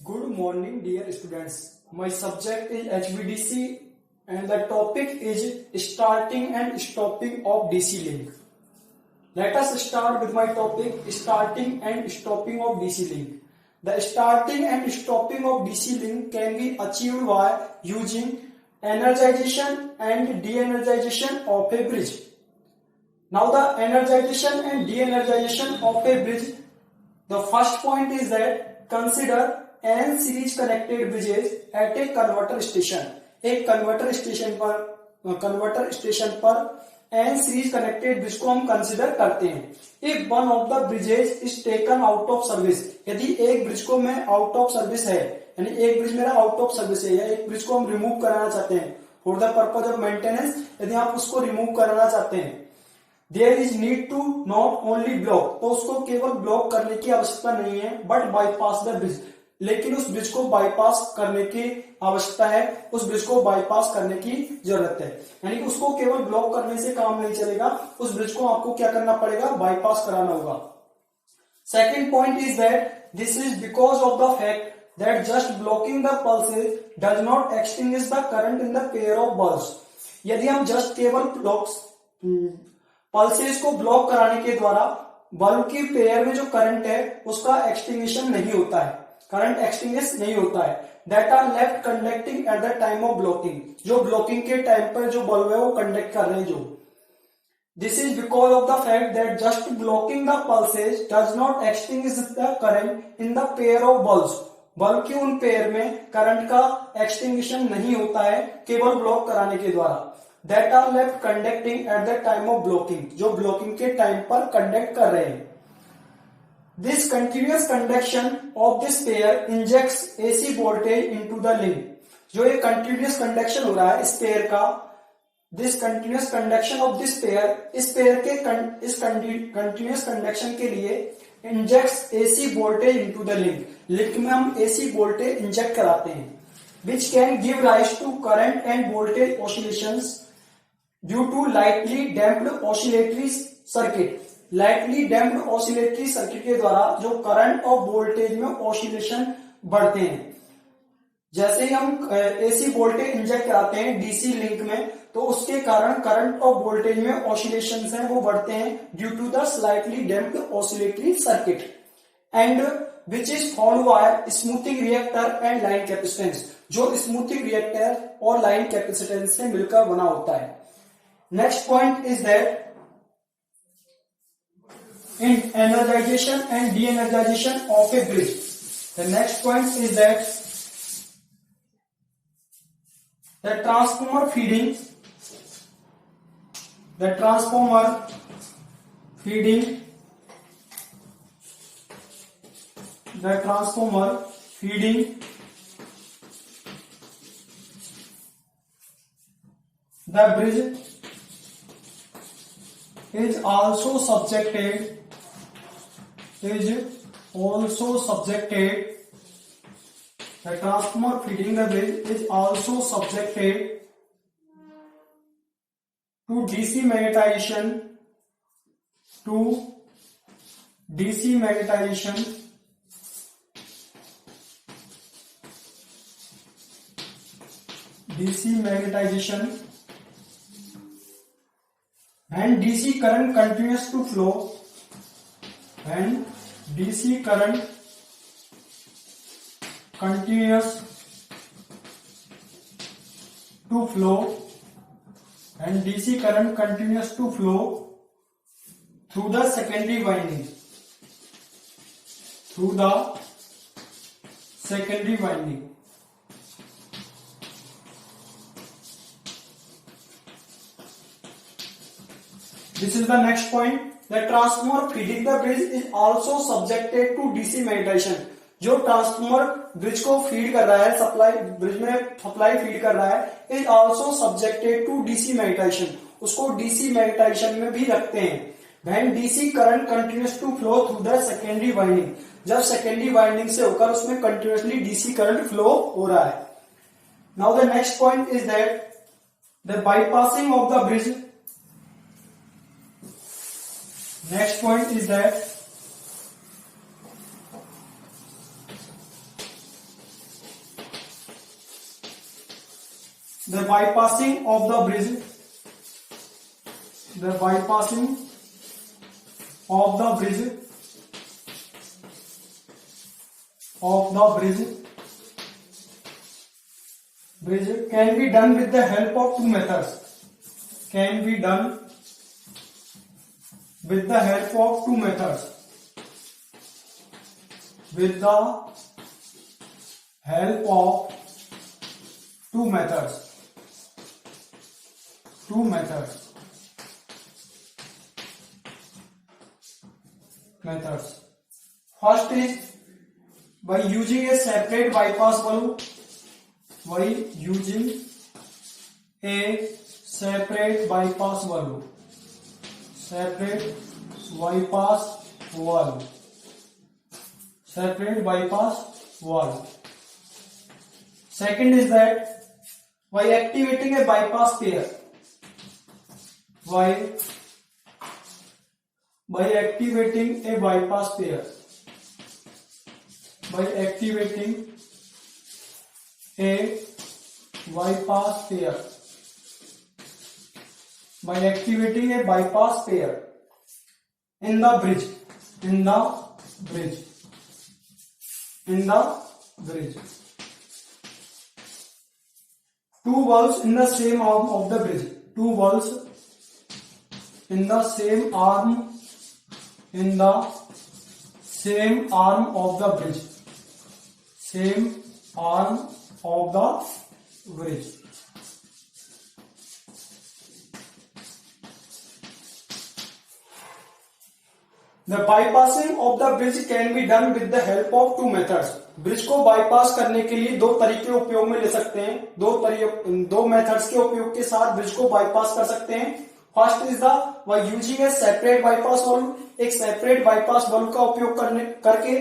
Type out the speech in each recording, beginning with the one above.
Good morning, dear students. My subject is HVDC and the topic is starting and stopping of DC link. Let us start with my topic starting and stopping of DC link. The starting and stopping of DC link can be achieved by using energization and de-energization of a bridge. Now the energization and de-energization of a bridge, the first point is that consider N series connected bridges at a converter station. एक converter station पर N series connected bridge को हम consider करते हैं. If one of the bridges is taken out of service, यदि एक bridge को मैं आउट ऑफ सर्विस है, यानी एक ब्रिज मेरा आउट ऑफ सर्विस है या एक ब्रिज को हम रिमूव कराना चाहते हैं for the purpose of maintenance, यदि आप उसको रिमूव कराना चाहते हैं, there is need to not only block, तो उसको केवल ब्लॉक करने की आवश्यकता नहीं है, बट बाईपास द ब्रिज, लेकिन उस ब्रिज को बाईपास करने की आवश्यकता है, उस ब्रिज को बाईपास करने की जरूरत है. यानी कि उसको केवल ब्लॉक करने से काम नहीं चलेगा, उस ब्रिज को आपको क्या करना पड़ेगा, बाईपास कराना होगा. Second point is that this is because of the fact that just blocking the pulses does not extinguish the current in the pair of bulbs. यदि हम जस्ट केवल पल्सेस को ब्लॉक कराने के द्वारा बल्ब की पेयर में जो करंट है उसका एक्सटिंग्विशन नहीं होता है, करंट एक्सटिंग्विश नहीं होता है. That are left conducting at the time of blocking, जो ब्लॉकिंग के टाइम पर जो बल्ब है वो कंडक्ट कर रहे हैं जो. This is because of the fact that just blocking the pulses does not extinguish the current in the pair of bulbs. Bulb की उन पेयर में करंट का एक्सटिंग्विशन नहीं होता है केवल ब्लॉक कराने के द्वारा. That are left conducting at the time of blocking, जो ब्लॉकिंग के टाइम पर कंडक्ट कर रहे हैं. This continuous conduction of this pair injects AC voltage into the link. जो ये continuous conduction हो रहा है इस पेयर का, this continuous conduction of this pair, इस पेयर के इस continuous conduction के लिए injects AC voltage into the link. Link में हम AC voltage inject कराते हैं, which can give rise to current and voltage oscillations due to lightly damped oscillatory circuit. Lightly damped oscillatory circuit के द्वारा जो current और वोल्टेज में oscillation बढ़ते हैं. जैसे ही हम एसी वोल्टेज इंजेक्ट कराते हैं डीसी लिंक में, तो उसके कारण करंट और वोल्टेज में ऑसिलेशंस हैं वो बढ़ते हैं due to the slightly damped oscillatory circuit, and which is found by smoothing reactor and line capacitance, जो स्मूथिंग रिएक्टर और लाइन कैपेसिटेंस से मिलकर बना होता है. Next point is that in energization and de-energization of a bridge. The next point is that the transformer feeding the bridge is also subjected the transformer feeding the bridge is also subjected to DC magnetization and DC current continues to flow, and DC current continues to flow through the secondary winding, This is the next point. The transformer feeding the bridge is also subjected to DC magnetization. जो transformer bridge को feed कर रहा है, bridge में supply feed कर रहा है, is also subjected to DC magnetisation, उसको डीसी मैग्नेटाइजेशन में भी रखते हैं. When DC current continues to flow through the secondary winding, जब सेकेंडरी वाइंडिंग से होकर उसमें कंटिन्यूसली डीसी करंट फ्लो हो रहा है. Now the next point is that the bypassing of the bridge. Next point is that the bypassing of the bridge, the bypassing of the bridge, bridge can be done with the help of two methods, can be done with the help of two methods, with the help of two methods, First is by using a separate bypass valve, by using a separate bypass valve, separate bypass valve. Second is that by activating a bypass pair, by activating a bypass pair, by activating a bypass pair, by activating a bypass pair in the bridge, two valves in the same arm of the bridge, two valves in the same arm, of the bridge, same arm of the bridge. The bypassing of the bridge can be done with the help of two methods. Bridge को bypass करने के लिए दो तरीके उपयोग में ले सकते हैं, दो मेथड्स के उपयोग के साथ ब्रिज को बाईपास कर सकते हैं. First is the by using a separate bypass valve, एक सेपरेट बाईपास वाल्व का उपयोग करके.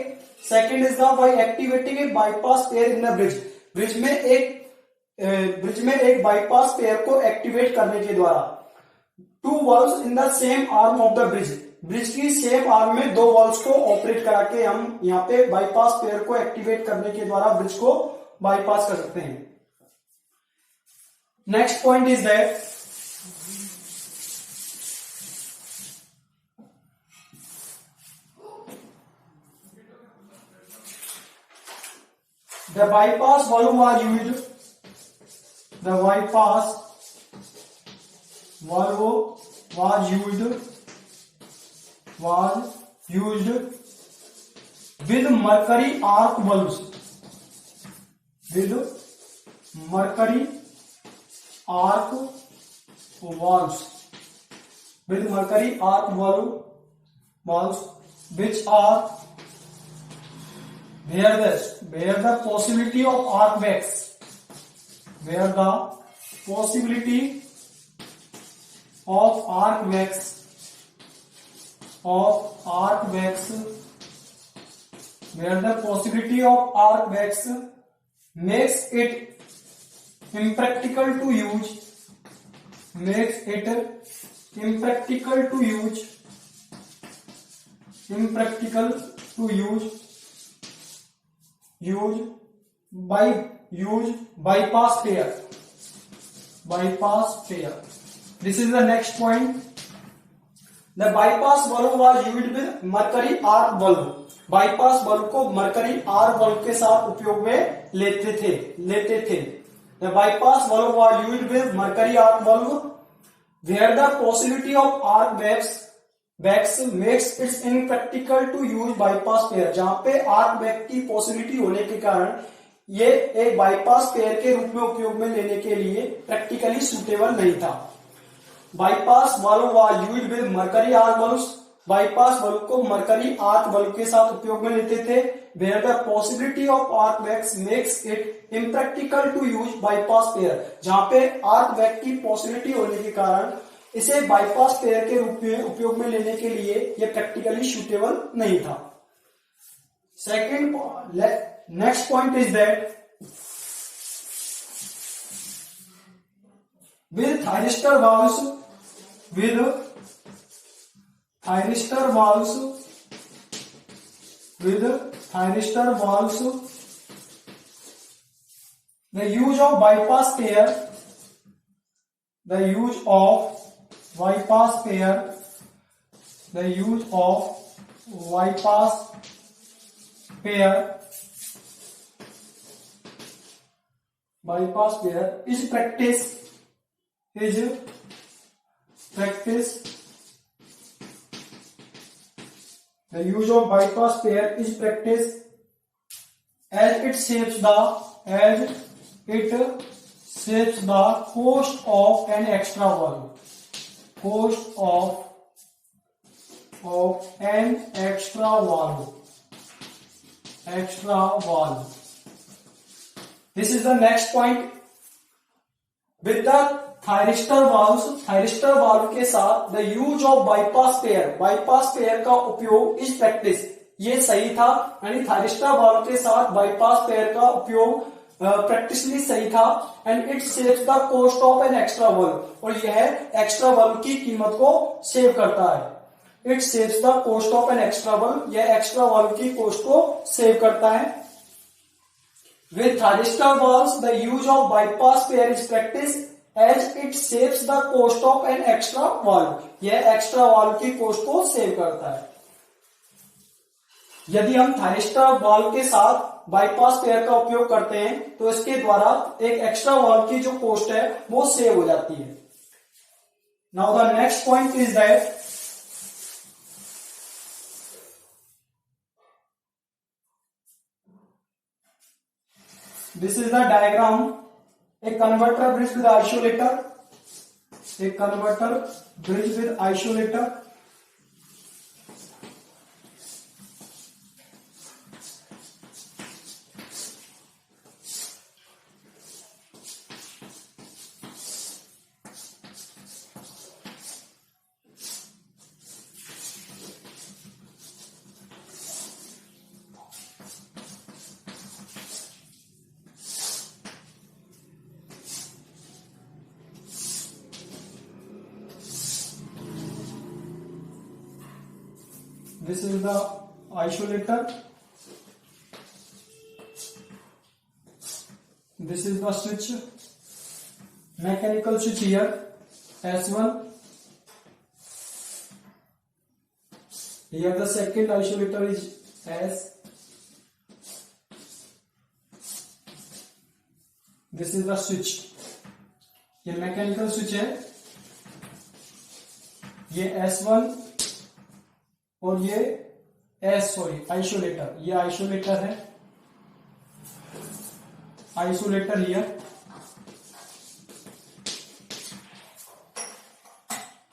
Second is the by activating a bypass pair in the bridge, bridge में एक बाईपास पेयर को एक्टिवेट करने के द्वारा. Two valves in the same arm of the bridge, bridge की सेम आर्म में दो वाल्व्स को ऑपरेट करा के हम यहाँ पे बाईपास पेयर को एक्टिवेट करने के द्वारा ब्रिज को बाईपास कर सकते हैं. Next point is that the bypass valve was used, the bypass valve was used with mercury arc valves, with mercury arc valves, which are where the possibility of arc wax, makes it impractical to use, bypass pair. This is the next point. The bypass valve was used with mercury arc valve. Bypass valve को mercury arc valve के साथ उपयोग में लेते थे. The bypass valve was used with mercury arc valve where the possibility of arc wax makes it impractical to use bypass pair. जहां पे arc wax की पॉसिबिलिटी होने के कारण ये एक बाईपास पेयर के रूप में उपयोग में लेने के लिए प्रैक्टिकली सुटेबल नहीं था. Bypass valve was used with mercury arc valves, bypass valve को मरकरी आर्क वाल्व के साथ उपयोग में लेते थे. Where the possibility of arc backs makes it impractical to use bypass pair, जहां पे आर्क वैक्स की पॉसिबिलिटी होने के कारण इसे बाईपास पेयर के रूप में उपयोग में लेने के लिए यह प्रैक्टिकली सुटेबल नहीं था. Second next point is that with thyristor valves, the use of bypass pair the use of bypass pair, the use of bypass pair is practiced, the use of bypass pair is practiced as it saves the cost of an extra valve, extra valve. This is the next point. With the thyristor valve के साथ the use of bypass pair का उपयोग is practice, ये सही था, यानी thyristor valve के साथ बाईपास पेयर का उपयोग प्रैक्टिसली सही था, and it saves the cost of an extra valve, और यह एक्स्ट्रा वाल्व की कीमत को सेव करता है। It saves the cost of an extra valve, यह एक्स्ट्रा वाल्व की कॉस्ट को सेव करता है। With thyristor valves the use of bypass pair is practice as it saves the cost of an extra valve, यह extra valve की cost को save करता है। यदि हम थायरिस्टर वाल्व के साथ बाईपास पेयर का उपयोग करते हैं तो इसके द्वारा एक एक्स्ट्रा वाल्व की जो कॉस्ट है वो सेव हो जाती है। Now the next point is that this is the diagram, A converter bridge with isolator, A converter bridge with isolator. This is the isolator. This is the switch, mechanical switch here, S1. Here the second isolator is S. This is the switch. ये mechanical switch है, ये S1 और ये isolator, ये isolator है, isolator here,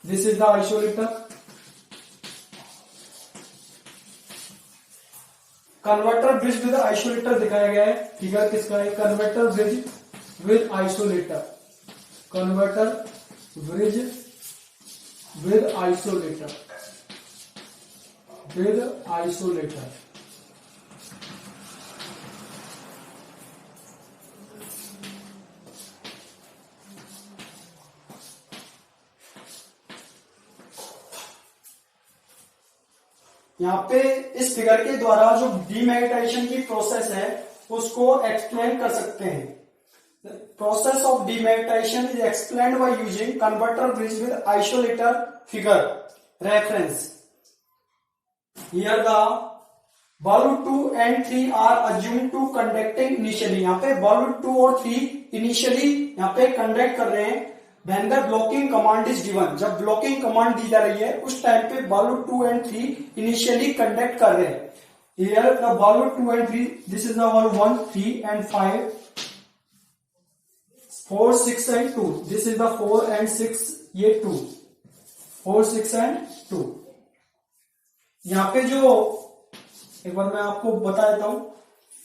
this is the isolator. Converter bridge with isolator दिखाया गया है, फिगर किसका है? Converter bridge with isolator, converter bridge with isolator, with isolator. यहाँ पे इस फिगर के द्वारा जो डीमैग्नेटाइजेशन की प्रोसेस है उसको एक्सप्लेन कर सकते हैं। Process of demagnetisation is explained by using converter bridge with isolator figure reference. Here the valve 2 and 3 are assumed to conducting initially, यहाँ पे valve 2 और 3 initially यहाँ पे conduct कर रहे हैं। When the blocking command is given, जब blocking command दी जा रही है उस टाइम पे valve 2 and 3 initially conduct कर रहे हैं। Here the valve 2 and 3, this is the valve 1, 3 and 5, 4, 6 and 2, this is the 4 and 6, ये 2, 4, 6 and 2। यहाँ पे जो एक बार मैं आपको बता देता हूं,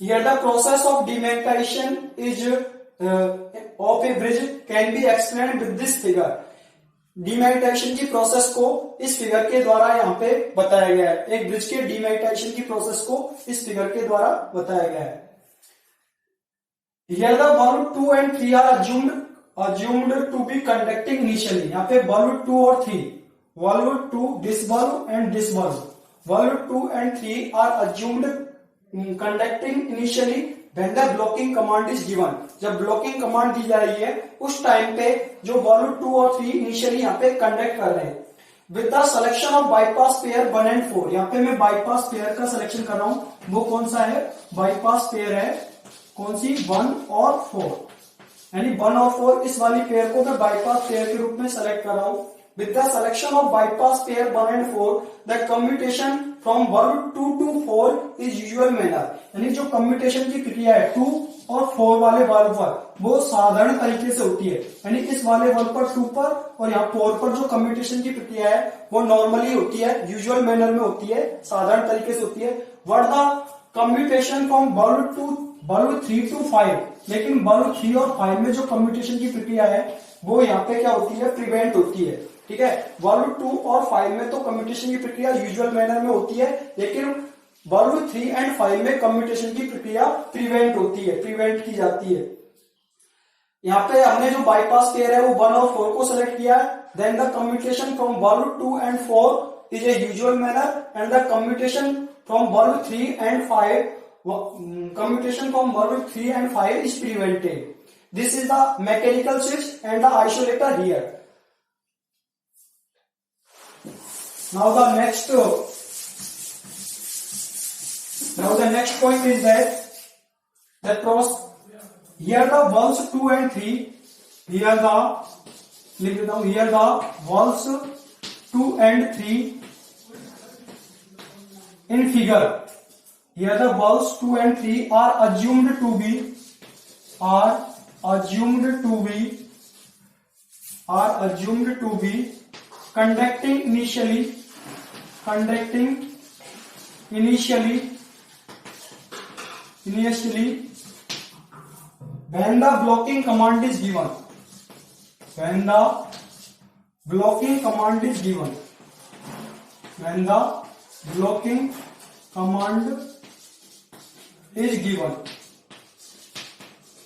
here the process of demagnetisation is of a bridge can be explained with this figure. Demagnetisation की प्रोसेस को इस फिगर के द्वारा यहाँ पे बताया गया है। एक ब्रिज के डीमैग्नेटाइजेशन की प्रोसेस को इस फिगर के द्वारा बताया गया है। Here the valve 2 and 3 are assumed to be conducting initially, यहाँ पे valve 2 और 3, valve 2, this valve and this valve and 3 are assumed conducting initially when the blocking command is given, जब ब्लॉकिंग कमांड दी जा रही है उस टाइम पे जो वॉल्यूम 2 और 3 इनिशियली यहाँ पे कंडक्ट कर रहे हैं with the selection of bypass pair 1 and 4। यहाँ पे मैं बाईपास पेयर का सिलेक्शन कर रहा हूं, वो कौन सा है, बाईपास पेयर है, कौन सी, 1 और 4, यानी 1 और 4 इस वाली पेयर को मैं बाईपास पेयर के रूप में सेलेक्ट कर रहा हूं। With the selection of bypass pair 1 and 4 the commutation from volume 2 to 4 is usual manner, यानी जो कम्यूटेशन की प्रक्रिया है 2 और 4 वाले वाल्व पर वो साधारण तरीके से होती है, यानी इस वाले वाल्व पर 2 पर और यहाँ 4 पर जो कम्यूटेशन की प्रक्रिया है वो नॉर्मली होती है, यूजुअल मैनर में होती है, साधारण तरीके से होती है। What the commutation from valve 3 to 5, लेकिन वॉल्व 3 और 5 में जो कम्यूटेशन की प्रक्रिया है वो यहाँ पे क्या होती है, प्रिवेंट होती है, ठीक है। वॉल्व 2 और 5 में तो कम्यूटेशन की प्रक्रिया यूजुअल मैनर में होती है, लेकिन वॉल्व 3 and 5 में कम्यूटेशन की प्रक्रिया प्रिवेंट होती है, प्रिवेंट की जाती है। यहाँ पे हमने जो बाईपास पेयर है वो 1 और 4 को सिलेक्ट किया है। Then the commutation from valve 2 and 4 is a usual manner and the commutation from valve 3 and 5 is prevented. This is the mechanical switch and the isolator here. Now the next point is that cross here the valves 2 and 3, here the valves 2 and 3 in figure. Here the valves 2 and 3 are assumed to be conducting initially when the blocking command is given. When the blocking command is given. When the blocking command is given.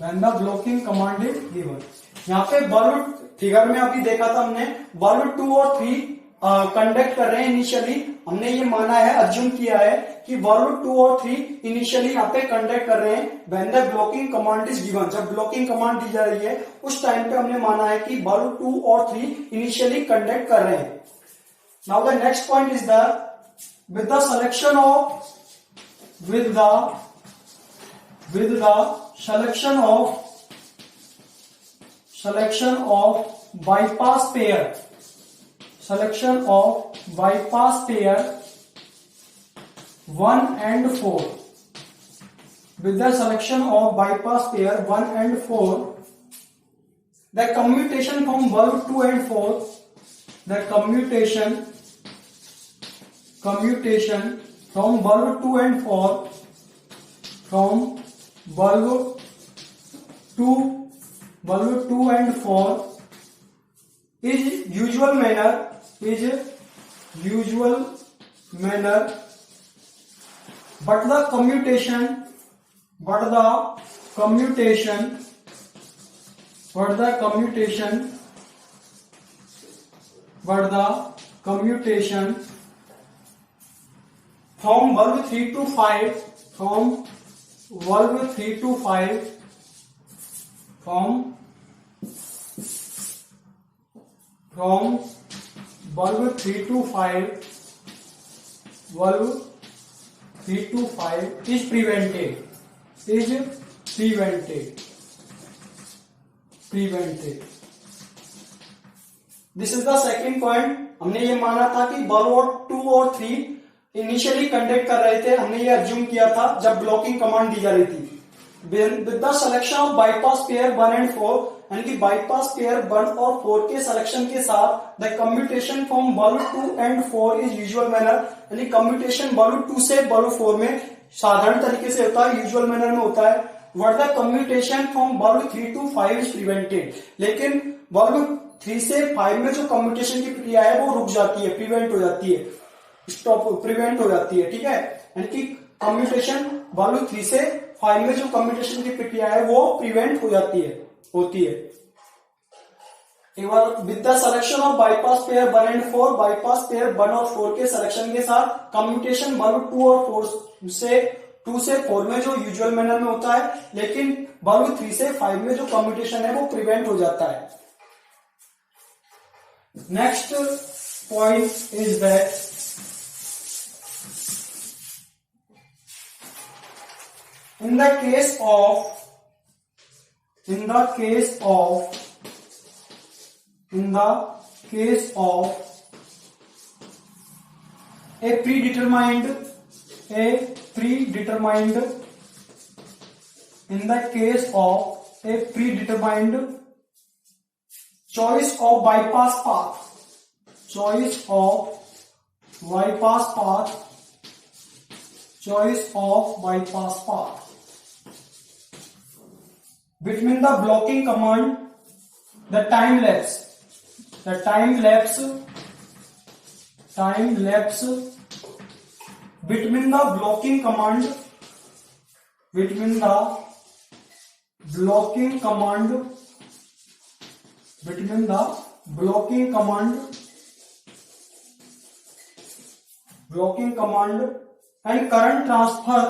When the blocking command is given. यहाँ पे valve figure में अभी देखा था हमने, valve 2 और 3 conduct कर रहे हैं इनिशियली, हमने ये माना है, अज्यूम किया है कि वॉल्व 2 और 3 इनिशियली यहाँ पे कंडक्ट कर रहे हैं when the blocking command is given. जब ब्लॉकिंग कमांड दी जा रही है उस टाइम पे हमने माना है कि वॉल्व 2 और 3 इनिशियली कंडक्ट कर रहे हैं। Now the next point is the with the selection of bypass pair 1 and 4, with the selection of bypass pair 1 and 4, the commutation from valve 2 and 4, the commutation from valve 2 and 4, from valve 2 and 4 is usual manner, but the commutation from valve 3 to 5, from valve 3 to 5 is prevented. This is the second point. हमने ये माना था कि valve 2 और 3 initially conduct कर रहे थे, हमने ये अज्यूम किया था जब ब्लॉकिंग कमांड दी जा रही थी। With the selection of bypass pair 1 and 4, यानी कि बाईपास पेयर 1 और 4 के सिलेक्शन के साथ the commutation from valve 2 and 4 is usual manner, यानी कम्यूटेशन वॉल्व 2 से वॉल्व 4 में साधारण तरीके से होता है, यूजुअल मैनर में होता है। What the commutation from valve 3 to 5 is prevented, लेकिन वॉल्व 3 से 5 में जो कम्यूटेशन की प्रक्रिया है वो रुक जाती है, प्रिवेंट हो जाती है, प्रिवेंट हो जाती है, ठीक है। यानी कि कम्यूटेशन वॉल्व 3 से 5 में जो कम्यूटेशन की प्रक्रिया है वो प्रिवेंट हो जाती है, होती है। एक बार with the selection of bypass pair 1 and 4, bypass pair 1 और 4 के सिलेक्शन के साथ कम्यूटेशन वॉल्व 2 और 4 से 2 से 4 में जो यूजुअल मैनर में होता है, लेकिन बल्ब 3 से 5 में जो कम्यूटेशन है वो प्रिवेंट हो जाता है। Next point is that in the case of a predetermined choice of bypass path between the blocking command, the time lapse between the blocking command and current transfer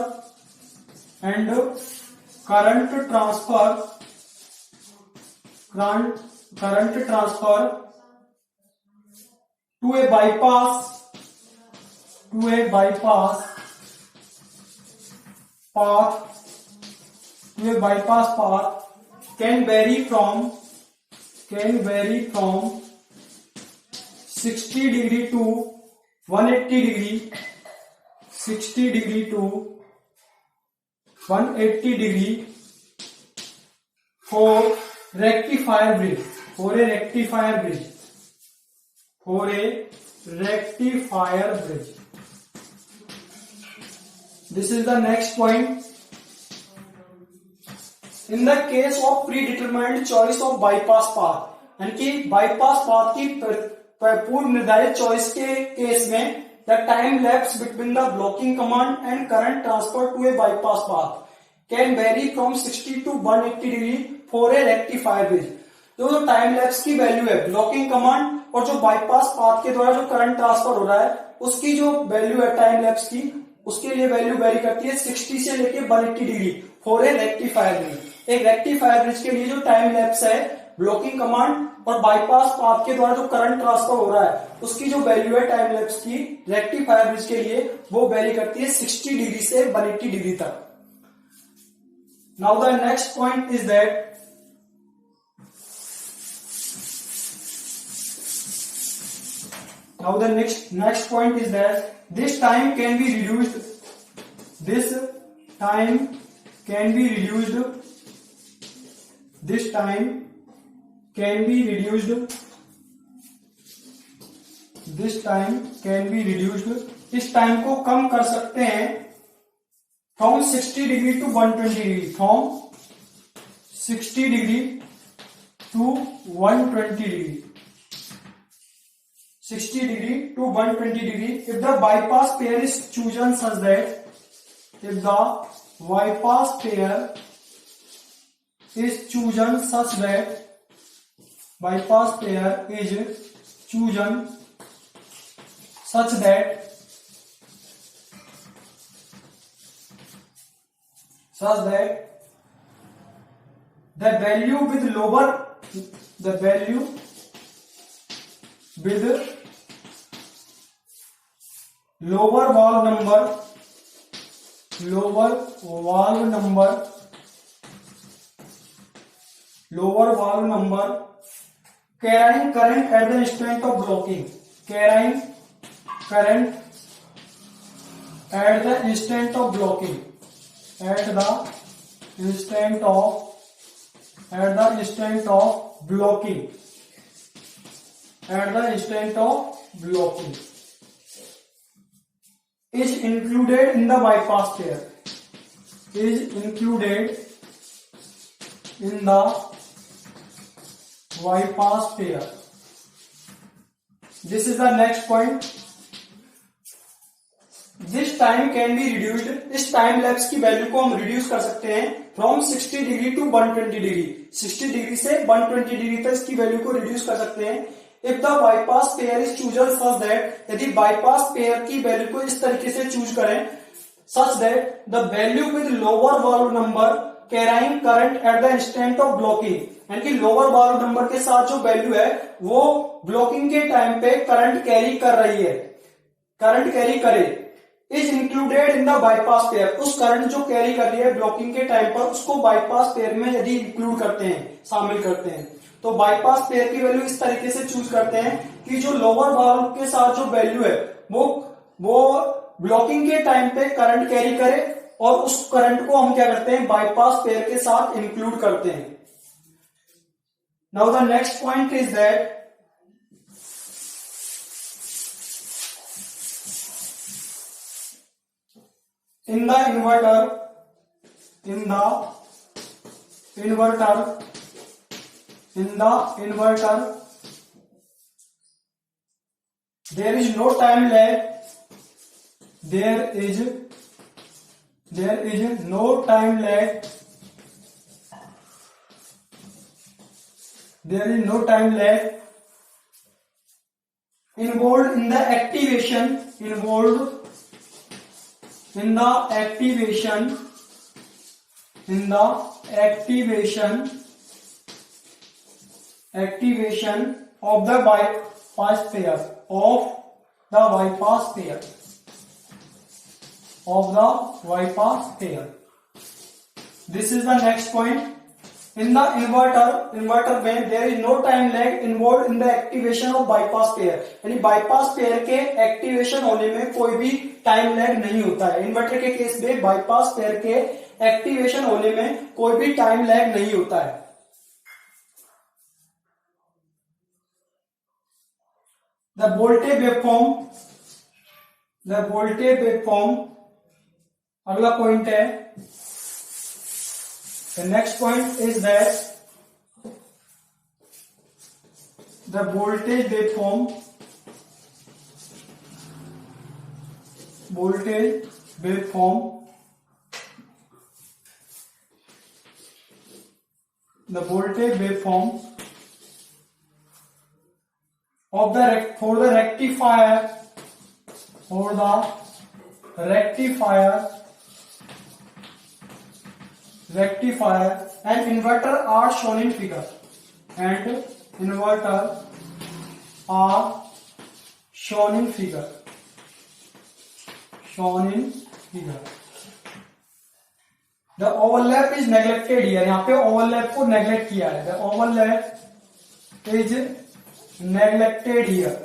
to a bypass path can vary from 60 degree to 180 degree, 60 degree to 180 degree for a rectifier bridge. This is the next point. In the case of predetermined choice of bypass path, यानी कि bypass path की पूर्व निर्धारित choice के case में the time lapse between the blocking command and current transfer to a bypass path can vary from 60 to 180 degree for a rectifier bridge. तो जो time lapse की वैल्यू है ब्लॉकिंग कमांड और जो बाईपास पाथ के द्वारा जो करंट ट्रांसफर हो रहा है उसकी जो वैल्यू है टाइम लैप्स की, उसके लिए वैल्यू वेरी करती है 60 से लेके 180 degree for a rectifier bridge. एक रेक्टिफायर ब्रिज के लिए जो टाइम लैप्स है ब्लॉकिंग कमांड और बाईपास पाथ के द्वारा जो करंट ट्रांसफर हो रहा है उसकी जो वैल्यू है टाइम लैप्स की रेक्टिफायर ब्रिज के लिए वो वेरी करती है 60 डिग्री से 180 डिग्री तक। Now the next point is that this time can be reduced इस टाइम को कम कर सकते हैं फ्रॉम 60 डिग्री टू 120 डिग्री, फ्रॉम 60 degree to 120 degree, 60 degree to 120 degree if the bypass pair is chosen such that the value with lower valve number carrying current at the instant of blocking, at the instant of blocking is included in the bypass pair, This is the next point. This time can be reduced. इस time lapse की value को हम reduce कर सकते हैं फ्रॉम 60 degree to 120 degree, 60 degree से 120 degree तक इसकी वैल्यू को रिड्यूस कर सकते हैं if the bypass pair is chosen such that, यदि बाईपास पेयर की वैल्यू को इस तरीके से चूज करें such that the value with lower value number carrying current at the instant of blocking, यानी कि लोअर वैल्यू नंबर के साथ जो वैल्यू है वो ब्लॉकिंग के टाइम पे करंट कैरी कर रही है, करंट कैरी करे, is included in the bypass pair, उस करंट जो कैरी कर रही है ब्लॉकिंग के टाइम पर उसको बाईपास पेयर में यदि इंक्लूड करते हैं, शामिल करते हैं, तो बाईपास पेयर की वैल्यू इस तरीके से चूज करते हैं कि जो लोअर वाल्व के साथ जो वैल्यू है वो ब्लॉकिंग के टाइम पे करंट कैरी करे और उस करंट को हम क्या करते हैं बाईपास पेयर के साथ इंक्लूड करते हैं। Now the next point is that in the inverter there is no time lag, there is no time lag, involved in the activation of the bypass pair. This is the next point. In the inverter में there is no time lag involved in the activation of bypass pair, यानी bypass pair के activation होने में कोई भी time lag नहीं होता है। इन्वर्टर के केस में बाईपास पेयर के एक्टिवेशन होने में कोई भी टाइम लैग नहीं होता है। द वोल्टेज वेवफॉर्म अगला पॉइंट है। The next point is that the voltage waveform of the for the rectifier and inverter are shown in figure, The overlap is neglected here, यहाँ पे overlap को neglect किया है। The overlap is neglected here,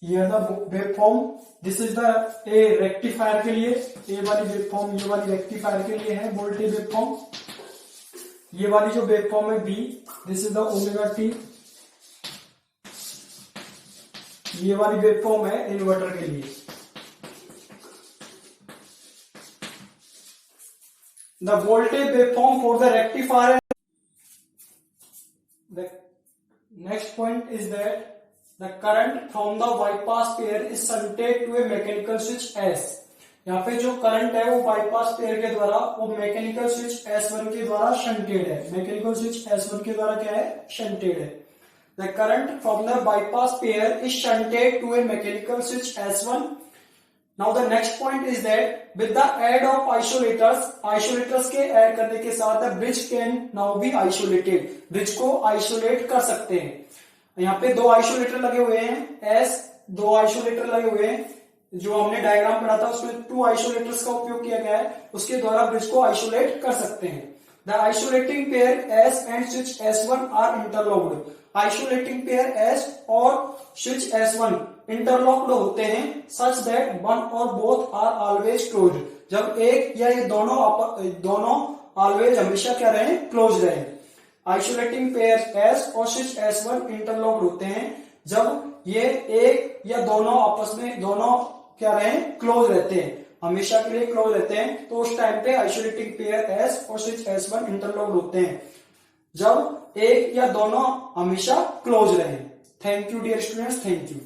Here the waveform, this is the A rectifier के लिए, A वाली waveform ये वाली रेक्टिफायर के लिए है वोल्टेज वेवफॉर्म। ये वाली जो वेवफॉर्म है B, this is the omega T। ये वाली वेवफॉर्म है इन्वर्टर के लिए। The voltage waveform for the rectifier. The next point is that The current from the bypass pair is shunted to a mechanical switch S। यहाँ पे जो current है वो बाईपास पेयर के द्वारा वो मैकेनिकल स्विच S1 के द्वारा शंटेड है। मैकेनिकल स्विच S1 के द्वारा क्या है? शंटेड है। The current from the bypass pair is shunted to a mechanical switch S1। Now the next point is that with the add of isolators के add करने के साथ the bridge can now be isolated। Bridge को isolate कर सकते हैं। यहाँ पे दो आइसोलेटर लगे हुए हैं, दो आइसोलेटर लगे हुए हैं, जो हमने डायग्राम पढ़ा था उसमें 2 आइसोलेटर्स का उपयोग किया गया है, उसके द्वारा ब्रिज को आइसोलेट कर सकते हैं। The isolating pair S and switch S1 are interlocked. Isolating pair S और स्विच S1 इंटरलॉक्ड होते हैं सच दैट वन और बोथ आर ऑलवेज क्लोज्ड, जब एक या ये दोनों ऑलवेज हमेशा क्या रहे, क्लोज रहे। आइसोलेटिंग पेयर एस और स्विच S1 इंटरलॉक्ड होते हैं जब ये एक या दोनों आपस में दोनों क्या रहे, क्लोज रहते हैं, हमेशा के लिए क्लोज रहते हैं, तो उस टाइम पे आइसोलेटिंग पेयर एस और स्विच S1 इंटरलॉक्ड होते हैं जब एक या दोनों हमेशा क्लोज रहे। Thank you dear students, thank you.